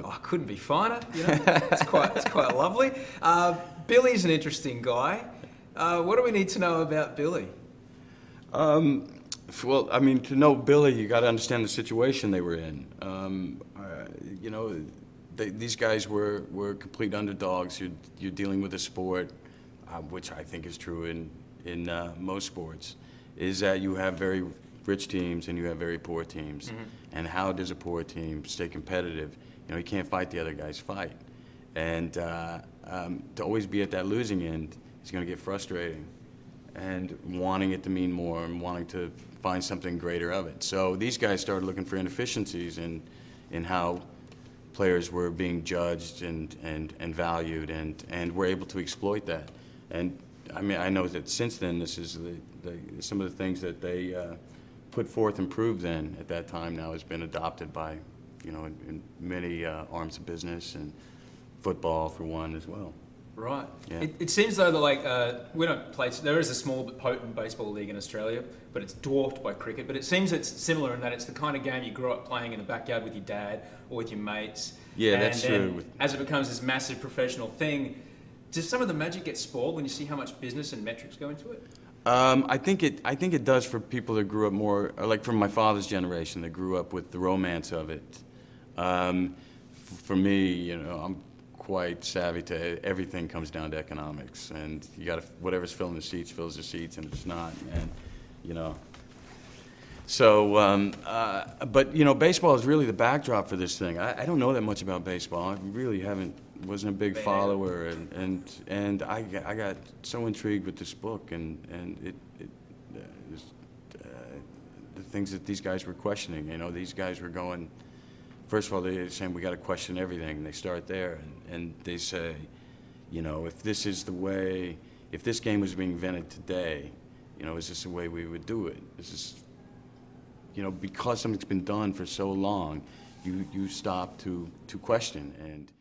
Oh, couldn't be finer. You know, it's quite lovely. Billy's an interesting guy. What do we need to know about Billy? Well, I mean, to know Billy, you got to understand the situation they were in. You know, these guys were complete underdogs. You're dealing with a sport, which I think is true in most sports, is that you have very rich teams and you have very poor teams. Mm-hmm. And how does a poor team stay competitive? You know, you can't fight the other guy's fight. And to always be at that losing end is going to get frustrating, and wanting it to mean more and wanting to find something greater of it. So these guys started looking for inefficiencies in how players were being judged and valued, and were able to exploit that. And I mean, I know that since then, this is some of the things that they put forth and proved then at that time now has been adopted by, you know, in many arms of business, and football for one as well. Right. Yeah. It seems though that we don't play. There is a small but potent baseball league in Australia, but it's dwarfed by cricket. But it seems it's similar in that it's the kind of game you grew up playing in the backyard with your dad or with your mates. Yeah, and that's then, true. As it becomes this massive professional thing, does some of the magic get spoiled when you see how much business and metrics go into it? I think it does for people that grew up more, like from my father's generation, that grew up with the romance of it. For me, you know, I'm quite savvy to everything comes down to economics, and you got to, whatever's filling the seats fills the seats, and if it's not, and you know. So, but you know, baseball is really the backdrop for this thing. I don't know that much about baseball. I really wasn't a big follower, and I got so intrigued with this book and the things that these guys were questioning. You know, these guys were going. First of all, they're saying we got to question everything. And they start there, and they say, you know, if this is the way, if this game was being invented today, you know, is this the way we would do it? This is, you know, because something's been done for so long, you stop to question. And